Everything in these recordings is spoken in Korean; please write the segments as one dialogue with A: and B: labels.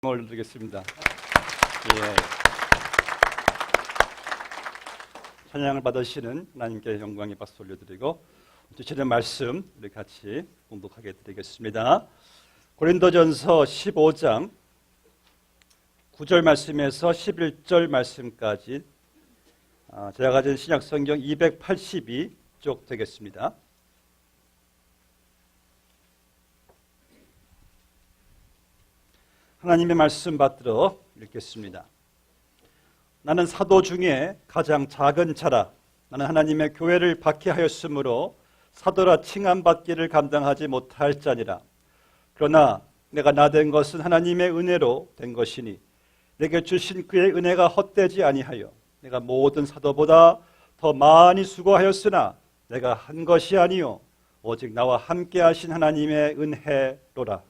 A: 올려드리겠습니다. 예. 찬양을 받으시는 하나님께 영광의 박수 올려드리고 주시는 말씀 우리 같이 공독하게 드리겠습니다. 고린도전서 15장 9절 말씀에서 11절 말씀까지 제가 가진 신약성경 282쪽 되겠습니다. 하나님의 말씀 받들어 읽겠습니다. 나는 사도 중에 가장 작은 자라. 나는 하나님의 교회를 박해하였으므로 사도라 칭함받기를 감당하지 못할 자니라. 그러나 내가 나된 것은 하나님의 은혜로 된 것이니 내게 주신 그의 은혜가 헛되지 아니하여 내가 모든 사도보다 더 많이 수고하였으나 내가 한 것이 아니요 오직 나와 함께 하신 하나님의 은혜로라.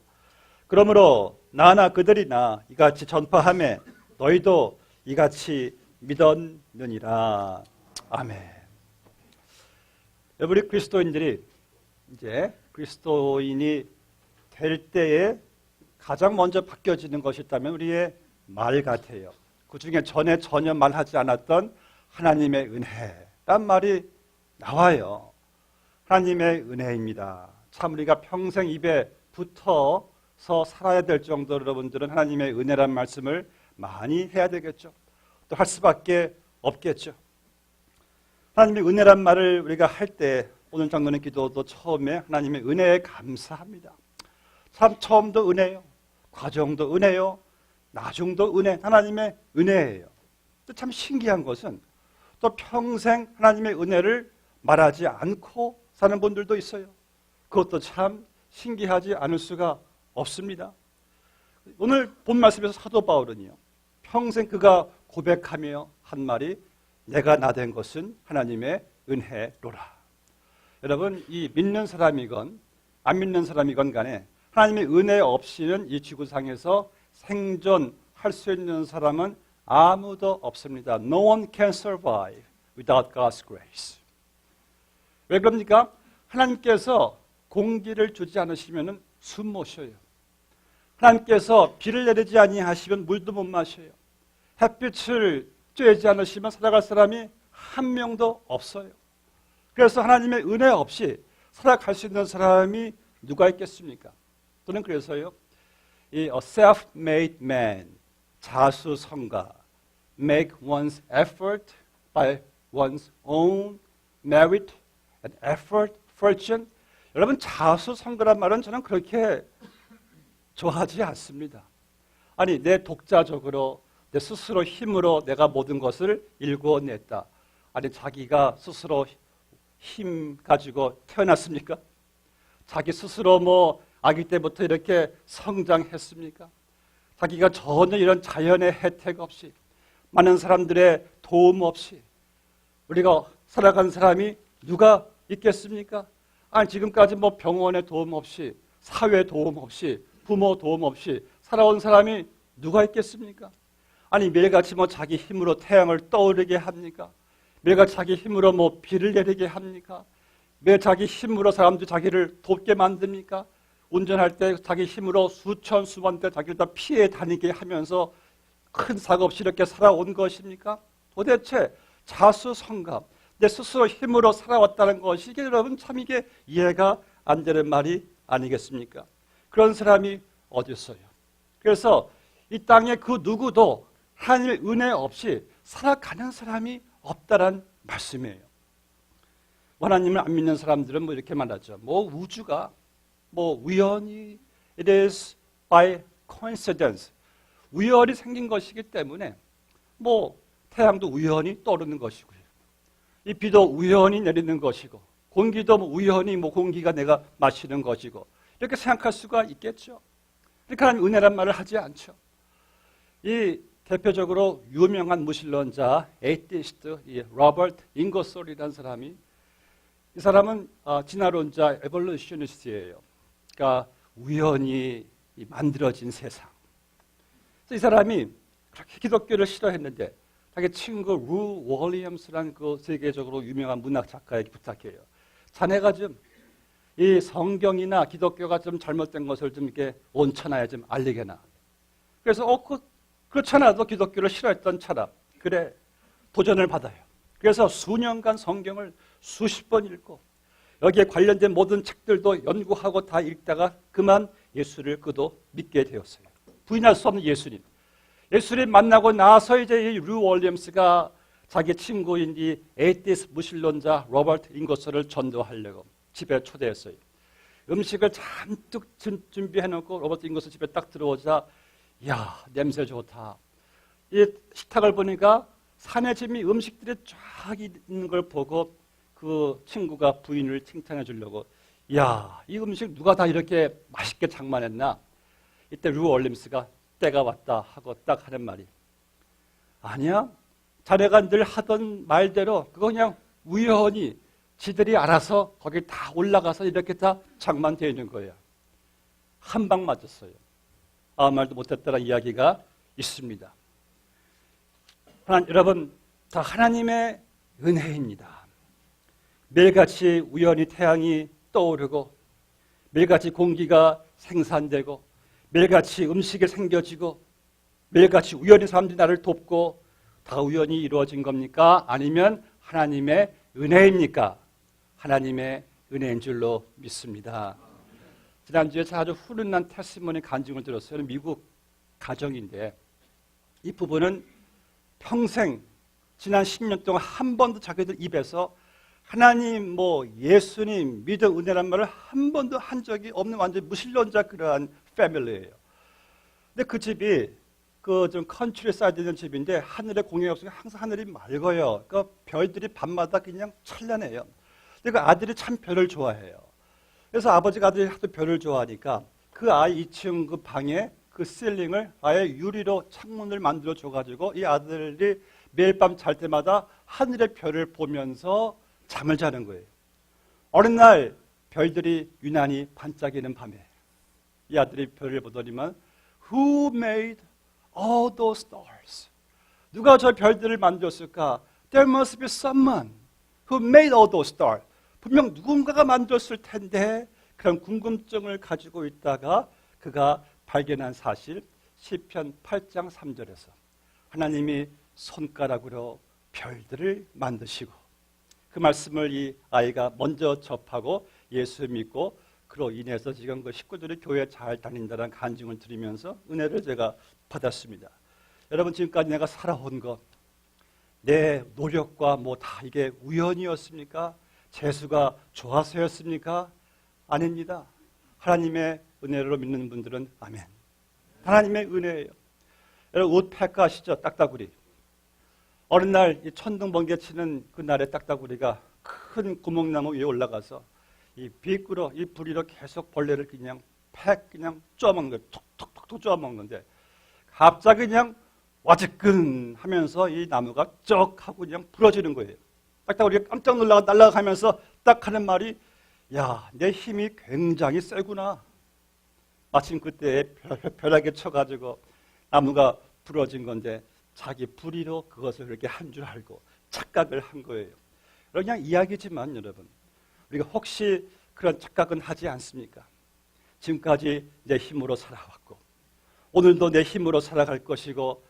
A: 그러므로 나나 그들이나 이같이 전파하매 너희도 이같이 믿었느니라. 아멘. 우리 그리스도인들이 이제 그리스도인이 될 때에 가장 먼저 바뀌어지는 것이 있다면 우리의 말 같아요. 그 중에 전에 전혀 말하지 않았던 하나님의 은혜란 말이 나와요. 하나님의 은혜입니다. 참 우리가 평생 입에 붙어서 살아야 될 정도로 여러분들은 하나님의 은혜란 말씀을 많이 해야 되겠죠. 또 할 수밖에 없겠죠. 하나님의 은혜란 말을 우리가 할 때 오늘 장로님 기도도 처음에 하나님의 은혜에 감사합니다. 참 처음도 은혜요. 과정도 은혜요, 나중도 은혜, 하나님의 은혜예요. 또 참 신기한 것은 또 평생 하나님의 은혜를 말하지 않고 사는 분들도 있어요. 그것도 참 신기하지 않을 수가 없습니다. 오늘 본 말씀에서 사도 바울은요, 평생 그가 고백하며 한 말이 내가 나된 것은 하나님의 은혜로라. 여러분, 이 믿는 사람이건 안 믿는 사람이건 간에 하나님의 은혜 없이는 이 지구상에서 생존할 수 있는 사람은 아무도 없습니다. No one can survive without God's grace. 왜 그럽니까? 하나님께서 공기를 주지 않으시면 숨 못 쉬어요. 하나님께서 비를 내리지 아니하시면 물도 못 마셔요. 햇빛을 쬐지 않으시면 살아갈 사람이 한 명도 없어요. 그래서 하나님의 은혜 없이 살아갈 수 있는 사람이 누가 있겠습니까? 또는 그래서요, 이 self-made man, 자수성가, make one's effort by one's own merit and effort, fortune. 여러분, 자수성가란 말은 저는 그렇게 좋아하지 않습니다. 아니, 내 독자적으로 내 스스로 힘으로 내가 모든 것을 일궈냈다. 아니, 자기가 스스로 힘 가지고 태어났습니까? 자기 스스로 뭐 아기 때부터 이렇게 성장했습니까? 자기가 전혀 이런 자연의 혜택 없이, 많은 사람들의 도움 없이 우리가 살아간 사람이 누가 있겠습니까? 아니, 지금까지 뭐 병원의 도움 없이, 사회 도움 없이, 부모 도움 없이 살아온 사람이 누가 있겠습니까? 아니, 매일같이 뭐 자기 힘으로 태양을 떠오르게 합니까? 매일같이 자기 힘으로 뭐 비를 내리게 합니까? 매일 자기 힘으로 사람들이 자기를 돕게 만듭니까? 운전할 때 자기 힘으로 수천 수만 대 자기를 다 피해 다니게 하면서 큰 사고 없이 이렇게 살아온 것입니까? 도대체 자수성가, 내 스스로 힘으로 살아왔다는 것이 이게 여러분 참 이게 이해가 안 되는 말이 아니겠습니까? 그런 사람이 어디 있어요? 그래서 이 땅에 그 누구도 하나님의 은혜 없이 살아가는 사람이 없다란 말씀이에요. 하나님을 안 믿는 사람들은 뭐 이렇게 말하죠. 뭐 우주가 뭐 우연히 it is by coincidence, 우연히 생긴 것이기 때문에 뭐 태양도 우연히 떠오르는 것이고요, 이 비도 우연히 내리는 것이고, 공기도 뭐 우연히 뭐 공기가 내가 마시는 것이고, 이렇게 생각할 수가 있겠죠. 그러니까 하나님 은혜란 말을 하지 않죠. 이 대표적으로 유명한 무신론자 에이티스트 이 로버트 잉거솔이라는 사람이, 이 사람은 진화론자 에볼루셔니스트예요. 그러니까 우연히 만들어진 세상. 이 사람이 그렇게 기독교를 싫어했는데 자기 친구 루 윌리엄스라는 그 세계적으로 유명한 문학 작가에게 부탁해요. 자네가 좀 이 성경이나 기독교가 좀 잘못된 것을 좀 이렇게 온천하에 좀 알리게나. 그래서 그렇잖아도 기독교를 싫어했던 차라. 그래, 도전을 받아요. 그래서 수년간 성경을 수십 번 읽고 여기에 관련된 모든 책들도 연구하고 다 읽다가 그만 예수를 그도 믿게 되었어요. 부인할 수 없는 예수님. 예수님 만나고 나서 이제 이 루 윌리엄스가 자기 친구인 이 에이티스 무신론자 로버트 잉거솔을 전도하려고 집에 초대했어요. 음식을 잔뜩 준비해놓고 로버트 잉거솔 집에 딱 들어오자, 이야, 냄새 좋다. 이 식탁을 보니까 산의 짐이 음식들이 쫙 있는 걸 보고 그 친구가 부인을 칭찬해 주려고, 이야, 이 음식 누가 다 이렇게 맛있게 장만했나? 이때 루 윌리엄스가 때가 왔다 하고 딱 하는 말이, 아니야, 자네가 늘 하던 말대로 그거 그냥 우연히 지들이 알아서 거기 다 올라가서 이렇게 다 장만되어 있는 거야. 한 방 맞았어요. 아무 말도 못했다는 이야기가 있습니다. 여러분, 다 하나님의 은혜입니다. 매일같이 우연히 태양이 떠오르고, 매일같이 공기가 생산되고, 매일같이 음식이 생겨지고, 매일같이 우연히 사람들이 나를 돕고, 다 우연히 이루어진 겁니까? 아니면 하나님의 은혜입니까? 하나님의 은혜인 줄로 믿습니다. 지난주에 제가 아주 훈훈한 테스티모니 간증을 들었어요. 미국 가정인데, 이 부부는 평생 지난 10년 동안 한 번도 자기들 입에서 하나님, 뭐 예수님, 믿음, 은혜란 말을 한 번도 한 적이 없는 완전 무신론자 그러한 패밀리예요. 근데 그 집이 그 좀 컨트리 사이드 있는 집인데 하늘에 공해가 없으니까 항상 하늘이 맑아요. 그러니까 별들이 밤마다 그냥 찬란해요. 근데 그 아들이 참 별을 좋아해요. 그래서 아버지가 아들이 하도 별을 좋아하니까 그 아이 2층 그 방에 그 실링을 아예 유리로 창문을 만들어 줘가지고 이 아들이 매일 밤 잘 때마다 하늘의 별을 보면서 잠을 자는 거예요. 어느 날 별들이 유난히 반짝이는 밤에 이 아들이 별을 보더니만 Who made all those stars? 누가 저 별들을 만들었을까? There must be someone who made all those stars. 분명 누군가가 만들었을 텐데 그런 궁금증을 가지고 있다가 그가 발견한 사실 시편 8장 3절에서 하나님이 손가락으로 별들을 만드시고 그 말씀을 이 아이가 먼저 접하고 예수 믿고 그로 인해서 지금 그 식구들이 교회 잘 다닌다는 간증을 드리면서 은혜를 제가 받았습니다. 여러분 지금까지 내가 살아온 것 내 노력과 뭐 다 이게 우연이었습니까? 재수가 좋아서였습니까? 아닙니다. 하나님의 은혜로 믿는 분들은 아멘. 하나님의 은혜예요. 여러분 옷 팩가 아시죠? 딱따구리. 어느 날 이 천둥번개 치는 그날의 딱따구리가 큰 구멍나무 위에 올라가서 이 비꾸러 이 부리로 계속 벌레를 그냥 그냥 쪼아먹는 거예요. 톡톡톡 쪼아먹는데 갑자기 그냥 와지끈 하면서 이 나무가 쩍 하고 그냥 부러지는 거예요. 딱따구리가 깜짝 놀라가 날아가면서 딱 하는 말이 야, 내 힘이 굉장히 세구나. 마침 그때 벼락에 쳐가지고 나무가 부러진 건데 자기 불의로 그것을 그렇게 한 줄 알고 착각을 한 거예요. 그냥 이야기지만 여러분 우리가 혹시 그런 착각은 하지 않습니까? 지금까지 내 힘으로 살아왔고 오늘도 내 힘으로 살아갈 것이고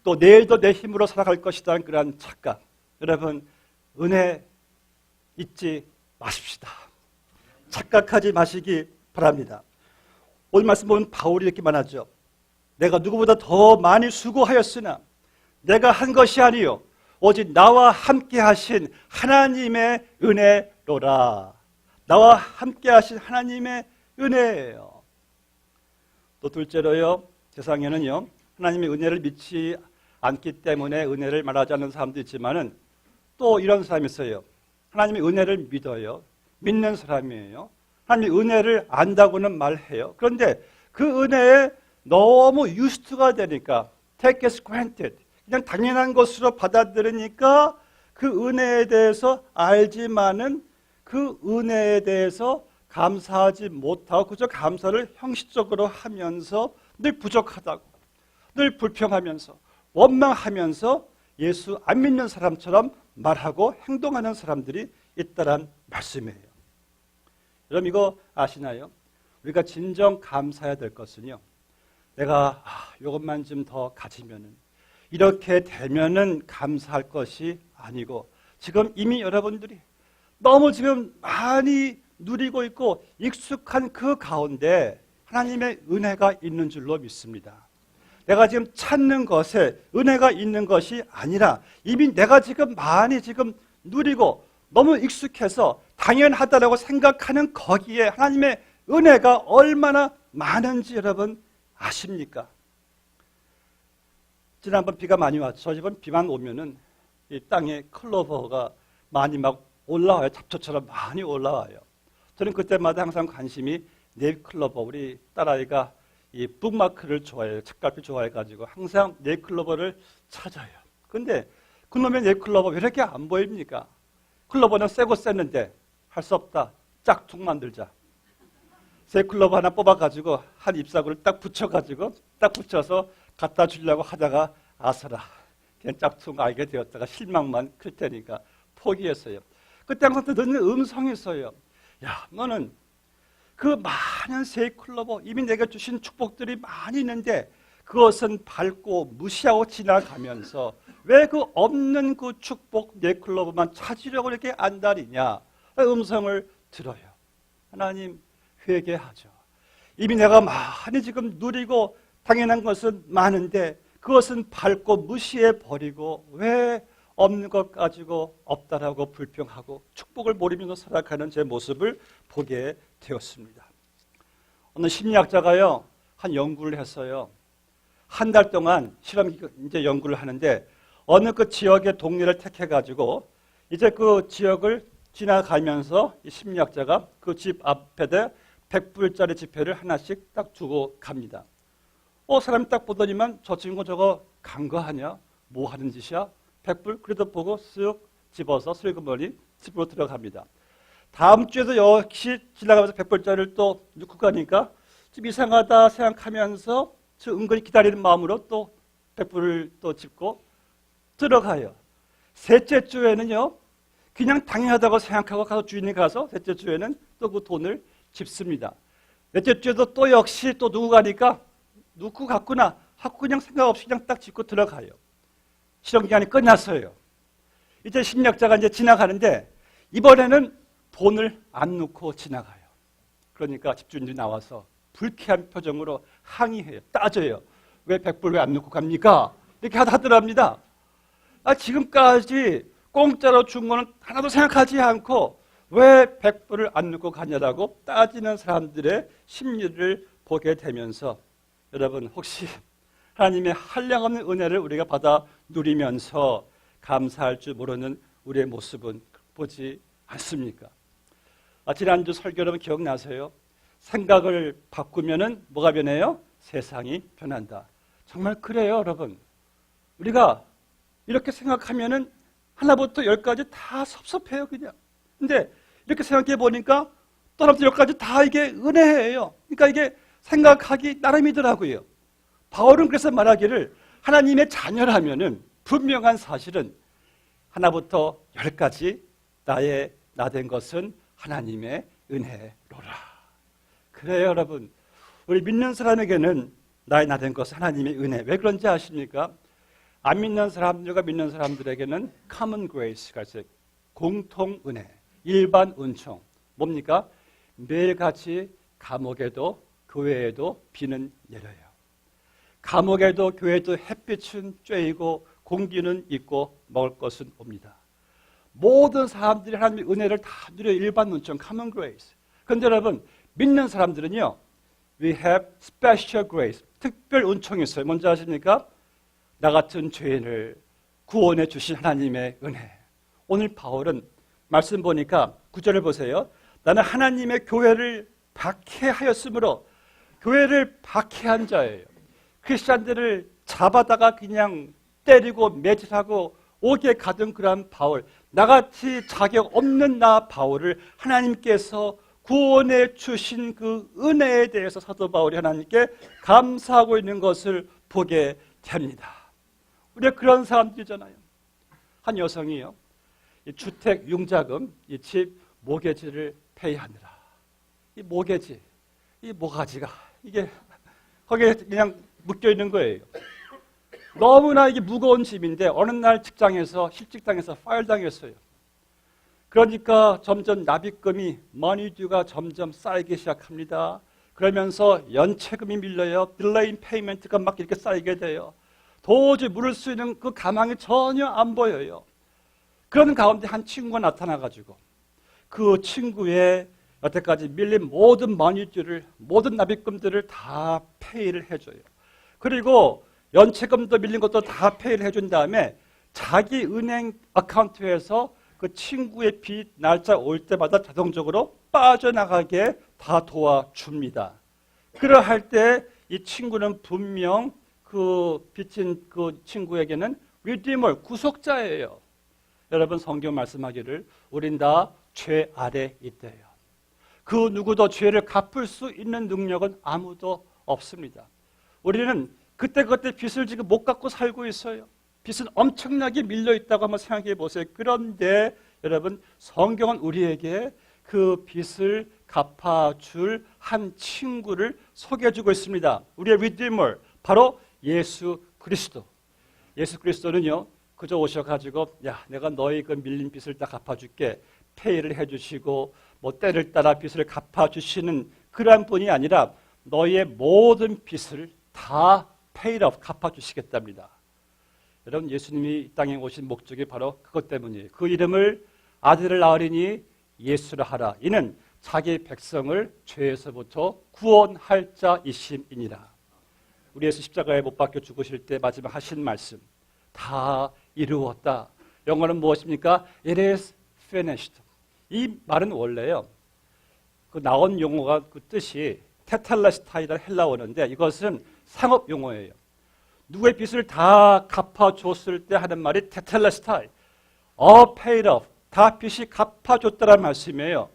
A: 또 내일도 내 힘으로 살아갈 것이라는 그런 착각. 여러분 은혜 잊지 마십시다. 착각하지 마시기 바랍니다. 오늘 말씀 보면 바울이 이렇게 말하죠. 내가 누구보다 더 많이 수고하였으나 내가 한 것이 아니요 오직 나와 함께 하신 하나님의 은혜로라. 나와 함께 하신 하나님의 은혜예요. 또 둘째로요. 세상에는요. 하나님의 은혜를 믿지 않기 때문에 은혜를 말하지 않는 사람도 있지만은 또 이런 사람이 있어요. 하나님의 은혜를 믿어요. 믿는 사람이에요. 하나님의 은혜를 안다고는 말해요. 그런데 그 은혜에 너무 유스트가 되니까 take as granted 그냥 당연한 것으로 받아들이니까 그 은혜에 대해서 알지만은 그 은혜에 대해서 감사하지 못하고 그저 감사를 형식적으로 하면서 늘 부족하다고 늘 불평하면서 원망하면서 예수 안 믿는 사람처럼 말하고 행동하는 사람들이 있다란 말씀이에요. 여러분 이거 아시나요? 우리가 진정 감사해야 될 것은요. 내가 이것만 좀 더 가지면은 이렇게 되면은 감사할 것이 아니고 지금 이미 여러분들이 너무 지금 많이 누리고 있고 익숙한 그 가운데 하나님의 은혜가 있는 줄로 믿습니다. 내가 지금 찾는 것에 은혜가 있는 것이 아니라 이미 내가 지금 많이 지금 누리고 너무 익숙해서 당연하다라고 생각하는 거기에 하나님의 은혜가 얼마나 많은지 여러분 아십니까? 지난번 비가 많이 왔죠. 저 집은 비만 오면은 이 땅에 클로버가 많이 막 올라와요. 잡초처럼 많이 올라와요. 저는 그때마다 항상 관심이 네잎클로버, 우리 딸아이가 이 북마크를 좋아해요. 책갈피 좋아해가지고 항상 네잎클로버를 찾아요. 근데 그놈의 네잎클로버 왜 이렇게 안 보입니까? 클로버는 세고 셌는데 할 수 없다. 짝퉁 만들자. 새 클로버 하나 뽑아가지고 한 잎사구를 딱 붙여가지고 딱 붙여서 갖다 주려고 하다가 아서라 그냥 짝퉁 알게 되었다가 실망만 클 테니까 포기했어요. 그때 항상 듣는 음성이 있어요. 야, 너는 그 많은 새 클로버 이미 내가 주신 축복들이 많이 있는데 그것은 밟고 무시하고 지나가면서 왜 그 없는 그 축복 내 클로버만 찾으려고 이렇게 안달이냐 음성을 들어요. 하나님 회개하죠. 이미 내가 많이 지금 누리고 당연한 것은 많은데 그것은 밟고 무시해버리고 왜 없는 것 가지고 없다라고 불평하고 축복을 모르면서 살아가는 제 모습을 보게 되었습니다. 어느 심리학자가요 한 연구를 했어요. 한 달 동안 실험 이제 연구를 하는데 어느 그 지역의 동네를 택해가지고 이제 그 지역을 지나가면서 이 심리학자가 그 집 앞에다 100불짜리 지폐를 하나씩 딱 두고 갑니다. 사람이 딱 보더니만 저 친구 저거 간 거 아니야? 뭐 하는 짓이야? 100불? 그래도 보고 쓱 집어서 슬그머니 집으로 들어갑니다. 다음 주에도 역시 지나가면서 100불짜리를 또 넣고 가니까 좀 이상하다 생각하면서 저 은근히 기다리는 마음으로 또 100불을 또 짚고 들어가요. 셋째 주에는요, 그냥 당연하다고 생각하고 가서 주인이 가서 셋째 주에는 또 그 돈을 짚습니다. 넷째 주에도 또 역시 또 누구 가니까 누구 갔구나 하고 그냥 생각 없이 그냥 딱 짚고 들어가요. 실험 기간이 끝났어요. 이제 심리학자가 이제 지나가는데 이번에는 돈을 안 넣고 지나가요. 그러니까 집주인들이 나와서 불쾌한 표정으로 항의해요. 따져요. 왜 100불 왜 안 넣고 갑니까? 이렇게 하더랍니다. 지금까지 공짜로 준 거는 하나도 생각하지 않고 왜 100불을 안 넣고 가냐라고 따지는 사람들의 심리를 보게 되면서 여러분 혹시 하나님의 한량없는 은혜를 우리가 받아 누리면서 감사할 줄 모르는 우리의 모습은 보지 않습니까? 지난주 설교 여러분 기억나세요? 생각을 바꾸면은 뭐가 변해요? 세상이 변한다. 정말 그래요, 여러분. 우리가 이렇게 생각하면은 하나부터 열까지 다 섭섭해요, 그냥. 근데 이렇게 생각해 보니까 또 하나부터 열까지 다 이게 은혜예요. 그러니까 이게 생각하기 나름이더라고요. 바울은 그래서 말하기를 하나님의 자녀라면은 분명한 사실은 하나부터 열까지 나 된 것은 하나님의 은혜로라. 그래요, 여러분. 우리 믿는 사람에게는 나 된 것은 하나님의 은혜. 왜 그런지 아십니까? 안 믿는 사람들과 믿는 사람들에게는 common grace가 있어요. 공통 은혜, 일반 은총. 뭡니까? 매일같이 감옥에도 교회에도 비는 내려요. 감옥에도 교회에도 햇빛은 쬐이고 공기는 있고 먹을 것은 옵니다. 모든 사람들이 하나님의 은혜를 다 누려요. 일반 은총, common grace. 그런데 여러분, 믿는 사람들은요, we have special grace, 특별 은총이 있어요. 뭔지 아십니까? 나 같은 죄인을 구원해 주신 하나님의 은혜. 오늘 바울은 말씀 보니까 9절을 보세요. 나는 하나님의 교회를 박해하였으므로 교회를 박해한 자예요. 크리스찬들을 잡아다가 그냥 때리고 매질하고 옥에 가둔 그런 바울, 나같이 자격 없는 나 바울을 하나님께서 구원해 주신 그 은혜에 대해서 사도 바울이 하나님께 감사하고 있는 것을 보게 됩니다. 우리가 그런 사람들이잖아요. 한 여성이요, 이 주택 융자금, 이 집 모기지를 페이하느라 이 모기지, 이 모가지가 이게 거기에 그냥 묶여 있는 거예요. 너무나 이게 무거운 집인데 어느 날 직장에서 실직당해서 파일 당했어요. 그러니까 점점 납입금이 머니듀가 점점 쌓이기 시작합니다. 그러면서 연체금이 밀려요. 딜레이 페이먼트가 막 이렇게 쌓이게 돼요. 도저히 물을 수 있는 그 가망이 전혀 안 보여요. 그런 가운데 한 친구가 나타나가지고 그 친구의 여태까지 밀린 모든 머니듀를, 모든 납입금들을 다 페이를 해줘요. 그리고 연체금도 밀린 것도 다 페이를 해준 다음에 자기 은행 어카운트에서 그 친구의 빚 날짜 올 때마다 자동적으로 빠져나가게 다 도와줍니다. 그러할 때 이 친구는 분명 그 빚진 그 친구에게는 리디머, 구속자예요. 여러분, 성경 말씀하기를 우린 다 죄 아래 있대요. 그 누구도 죄를 갚을 수 있는 능력은 아무도 없습니다. 우리는 그때그때 빚을 지금 못 갚고 살고 있어요. 빚은 엄청나게 밀려있다고 한번 생각해 보세요. 그런데 여러분, 성경은 우리에게 그 빚을 갚아줄 한 친구를 소개해주고 있습니다. 우리의 리디머, 바로 예수 그리스도. 예수 그리스도는요, 그저 오셔가지고 야, 내가 너희 그 밀린 빚을 다 갚아줄게, 페이를 해주시고 뭐 때를 따라 빚을 갚아주시는 그러한 분이 아니라 너희의 모든 빚을 다 페이업 갚아주시겠답니다. 여러분, 예수님이 이 땅에 오신 목적이 바로 그것 때문이에요. 그 이름을 아들을 낳으리니 예수라 하라. 이는 자기 백성을 죄에서부터 구원할 자이심이니라. 우리 예수 십자가에 못 박혀 죽으실 때 마지막 하신 말씀, 다 이루었다. 영어는 무엇입니까? It is finished. 이 말은 원래요, 그 나온 용어가 그 뜻이 테텔레스타이라는 헬라어인데 이것은 상업 용어예요. 누구의 빚을 다 갚아줬을 때 하는 말이 테텔레스타이, all paid off, 다 빚이 갚아줬다는 말씀이에요.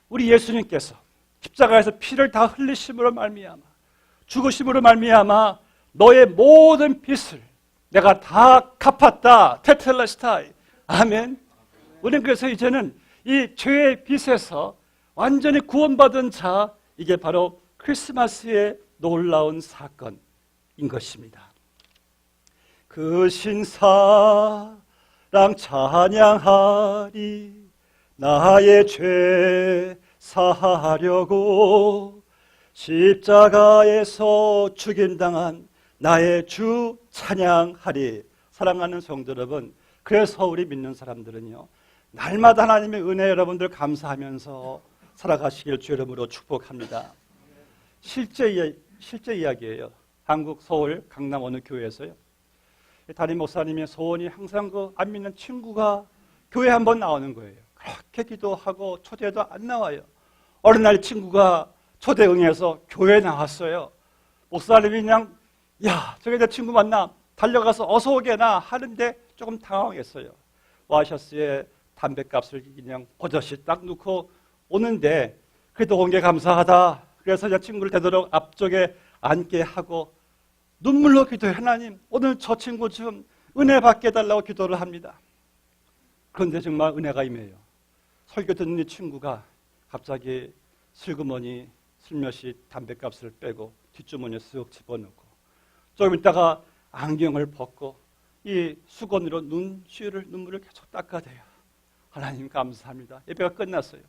A: 우리 예수님께서 십자가에서 피를 다 흘리심으로 말미암아, 죽으심으로 말미암아 너의 모든 빚을 내가 다 갚았다. 테텔레스타이. 아멘. 우리는 그래서 이제는 이 죄의 빚에서 완전히 구원받은 자, 이게 바로 크리스마스의 놀라운 사건인 것입니다. 그 신사랑 찬양하리, 나의 죄 사하려고 십자가에서 죽임당한 나의 주 찬양하리. 사랑하는 성도 여러분, 그래서 우리 믿는 사람들은요, 날마다 하나님의 은혜 여러분들 감사하면서 살아가시길 주 이름으로 축복합니다. 실제 이야기예요. 한국 서울 강남 어느 교회에서요, 담임 목사님의 소원이 항상 그 안 믿는 친구가 교회 한번 나오는 거예요. 그렇게 기도하고 초대도 안 나와요. 어느 날 친구가 초대 응해서 교회에 나왔어요. 목사님이 그냥 야, 저기 내 친구 만나, 달려가서 어서 오게나 하는데 조금 당황했어요. 와셔스에 담뱃값을 그냥 버젓이 딱 넣고 오는데, 그래도 온 게 감사하다. 그래서 제 친구를 되도록 앞쪽에 앉게 하고 눈물로 기도해. 하나님, 오늘 저 친구 좀 은혜 받게 해달라고 기도를 합니다. 그런데 정말 은혜가 임해요. 설교 듣는 이 친구가 갑자기 슬그머니 슬며시 담뱃값을 빼고 뒷주머니에 쓱 집어넣고, 조금 있다가 안경을 벗고 이 수건으로 눈물을 계속 닦아대요. 하나님 감사합니다. 예배가 끝났어요.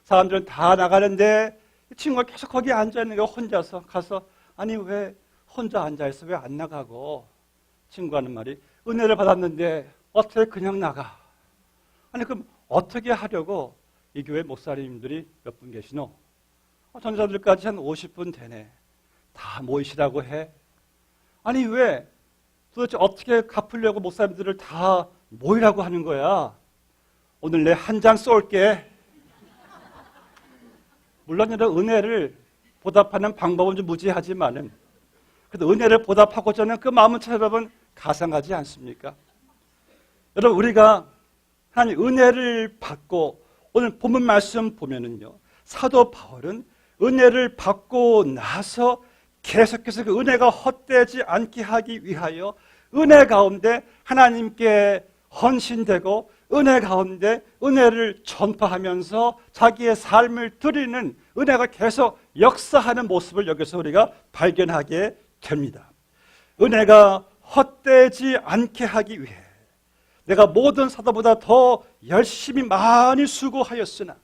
A: 사람들은 다 나가는데 이 친구가 계속 거기 앉아있는 거 혼자서 가서, 아니 왜 혼자 앉아있어? 왜 안 나가고? 친구가 하는 말이, 은혜를 받았는데 어떻게 그냥 나가? 아니 그럼 어떻게 하려고? 이 교회 목사님들이 몇 분 계시노? 전사들까지 한 50분 되네. 다 모이시라고 해. 아니 왜 도대체 어떻게 갚으려고 목사님들을 다 모이라고 하는 거야? 오늘 내 한 잔 쏠게. 물론 이런 은혜를 보답하는 방법은 좀 무지하지만은, 그래도 은혜를 보답하고자 하는 그 마음은 여러분 가상하지 않습니까? 여러분, 우리가 하나님 은혜를 받고, 오늘 본문 말씀 보면은요, 사도 바울은 은혜를 받고 나서 계속해서 그 은혜가 헛되지 않게 하기 위하여 은혜 가운데 하나님께 헌신되고 은혜 가운데 은혜를 전파하면서 자기의 삶을 드리는, 은혜가 계속 역사하는 모습을 여기서 우리가 발견하게 됩니다. 은혜가 헛되지 않게 하기 위해 내가 모든 사도보다 더 열심히 많이 수고하였으나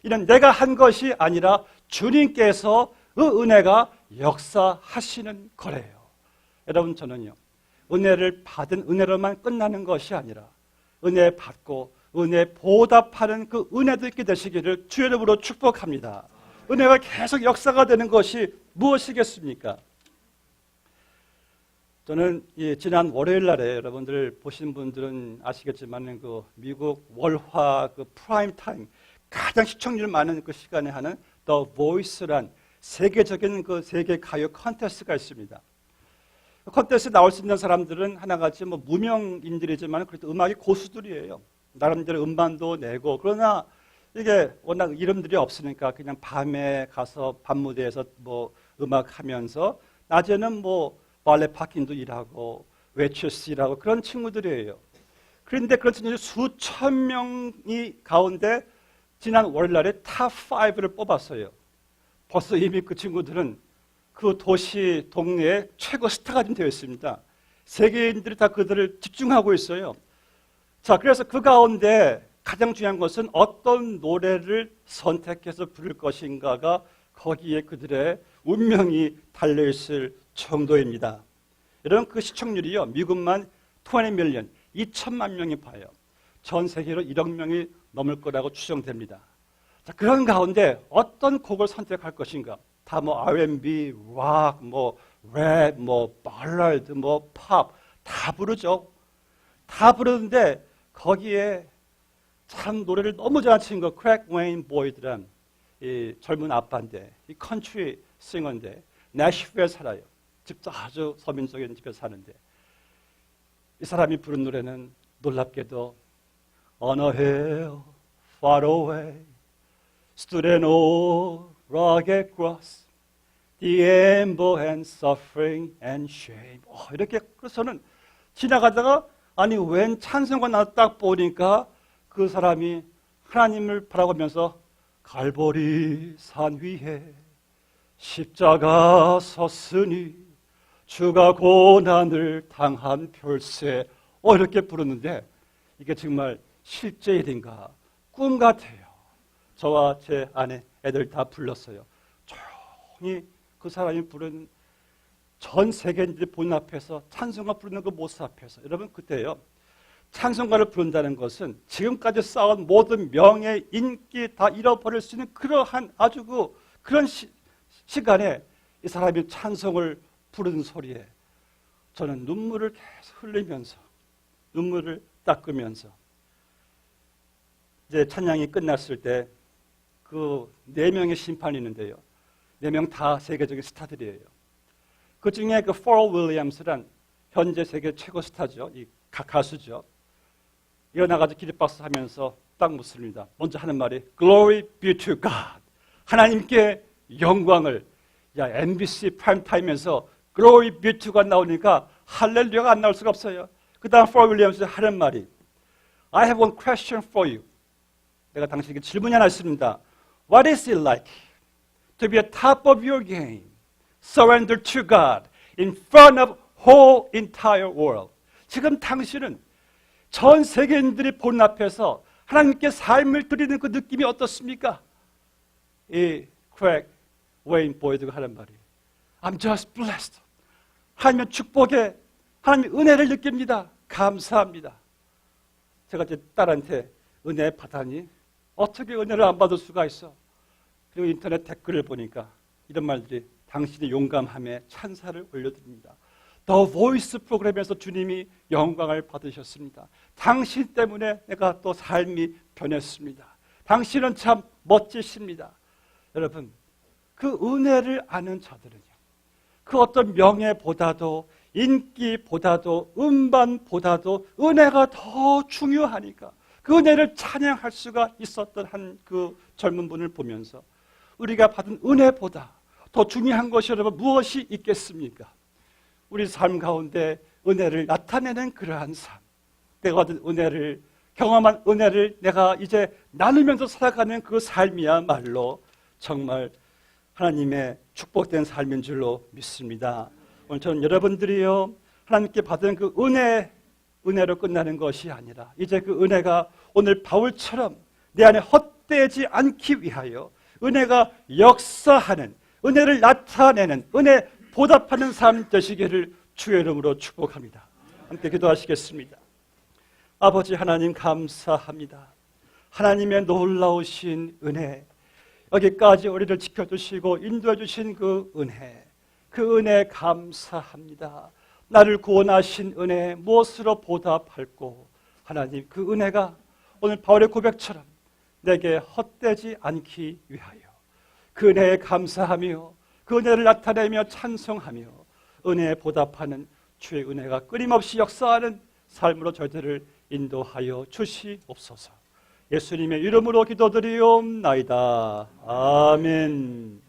A: 이는 내가 한 것이 아니라 주님께서 그 은혜가 역사하시는 거래요. 여러분, 저는요, 은혜를 받은 은혜로만 끝나는 것이 아니라 은혜 받고 은혜 보답하는 그 은혜도 있게 되시기를 주의 이름으로 축복합니다. 은혜가 계속 역사가 되는 것이 무엇이겠습니까? 저는 지난 월요일 날에, 여러분들 보신 분들은 아시겠지만 그 미국 월화 그 프라임 타임, 가장 시청률 많은 그 시간에 하는 The Voice란 세계적인 그 세계 가요 콘테스트가 있습니다. 콘테스트에 나올 수 있는 사람들은 하나같이 뭐 무명인들이지만 그래도 음악의 고수들이에요. 나름대로 음반도 내고, 그러나 이게 워낙 이름들이 없으니까 그냥 밤에 가서 밤무대에서 뭐 음악하면서 낮에는 뭐 발레 파킹도 일하고 웨이트레스 일하고 그런 친구들이에요. 그런데 그런 친구들이 수천 명이 가운데 지난 월요일에 탑 5를 뽑았어요. 벌써 이미 그 친구들은 그 도시 동네의 최고 스타가 좀 되어 있습니다. 세계인들이 다 그들을 집중하고 있어요. 자, 그래서 그 가운데 가장 중요한 것은 어떤 노래를 선택해서 부를 것인가가 거기에 그들의 운명이 달려있을 정도입니다. 여러분, 그 시청률이요, 미국만 20 밀리언, 2천만 명이 봐요. 전 세계로 1억 명이 넘을 거라고 추정됩니다. 자, 그런 가운데 어떤 곡을 선택할 것인가? 다 뭐 R&B, 락, 뭐 랩, 뭐 발라드, 뭐 팝 다 부르죠. 다 부르는데 거기에 참 노래를 너무 잘 치는 거 크랙 웨인 보이드란 이 젊은 아빠인데 이 컨트리 싱어인데 내셔빌에 살아요. 집도 아주 서민적인 집에 사는데 이 사람이 부른 노래는 놀랍게도 On a hill far away stood an old rugged cross the ember and suffering and shame. 이렇게 그래서 저는 지나가다가 아니 웬 찬송가 나 딱 보니까 그 사람이 하나님을 바라보면서 갈보리 산 위에 십자가 섰으니 주가 고난을 당한 별세. 이렇게 부르는데 이게 정말 실제 일인가 꿈 같아요. 저와 제 아내 애들 다 불렀어요. 조용히 그 사람이 부른 전 세계인들이 본 앞에서 찬송가 부르는 그 모습 앞에서 여러분 그때요. 찬송가를 부른다는 것은 지금까지 쌓은 모든 명예, 인기 다 잃어버릴 수 있는 그러한 아주 그런 시간에 이 사람이 찬송을 부르는 소리에 저는 눈물을 계속 흘리면서 눈물을 닦으면서 이제 찬양이 끝났을 때 그 4명의 심판이 있는데요. 4명 다 세계적인 스타들이에요. 그 중에 그 포럴 윌리엄스란 현재 세계 최고 스타죠. 이 가수죠. 일어나가지고 기립박수 하면서 딱 묻습니다. 먼저 하는 말이 Glory be to God. 하나님께 영광을. 야, MBC 프라임타임에서 Glory be to God 나오니까 할렐루야가 안 나올 수가 없어요. 그 다음 포럴 윌리엄스 하는 말이 I have one question for you. 내가 당신에게 질문이 하나 있습니다. What is it like to be at top of your game, surrender to God in front of whole entire world? 지금 당신은 전 세계인들이 보는 앞에서 하나님께 삶을 드리는 그 느낌이 어떻습니까? 이 크랙 웨인 보이드가 하는 말이 I'm just blessed. 하나님의 축복에 하나님의 은혜를 느낍니다. 감사합니다. 제가 제 딸한테 은혜 받다니 어떻게 은혜를 안 받을 수가 있어? 그리고 인터넷 댓글을 보니까 이런 말들이 당신의 용감함에 찬사를 올려드립니다. The Voice 프로그램에서 주님이 영광을 받으셨습니다. 당신 때문에 내가 또 삶이 변했습니다. 당신은 참 멋지십니다. 여러분, 그 은혜를 아는 자들은요. 그 어떤 명예보다도 인기보다도 음반보다도 은혜가 더 중요하니까 그 은혜를 찬양할 수가 있었던 한 그 젊은 분을 보면서 우리가 받은 은혜보다 더 중요한 것이 여러분 무엇이 있겠습니까? 우리 삶 가운데 은혜를 나타내는 그러한 삶, 내가 얻은 은혜를 경험한 은혜를 내가 이제 나누면서 살아가는 그 삶이야말로 정말 하나님의 축복된 삶인 줄로 믿습니다. 오늘 저는 여러분들이요 하나님께 받은 그 은혜로 끝나는 것이 아니라 이제 그 은혜가 오늘 바울처럼 내 안에 헛되지 않기 위하여 은혜가 역사하는 은혜를 나타내는 은혜 보답하는 삶 되시기를 주의 이름으로 축복합니다. 함께 기도하시겠습니다. 아버지 하나님 감사합니다. 하나님의 놀라우신 은혜, 여기까지 우리를 지켜주시고 인도해 주신 그 은혜 감사합니다. 나를 구원하신 은혜 무엇으로 보답할꼬? 하나님 그 은혜가 오늘 바울의 고백처럼 내게 헛되지 않기 위하여 그 은혜에 감사하며 그 은혜를 나타내며 찬송하며 은혜에 보답하는 주의 은혜가 끊임없이 역사하는 삶으로 저희들을 인도하여 주시옵소서. 예수님의 이름으로 기도드리옵나이다. 아멘.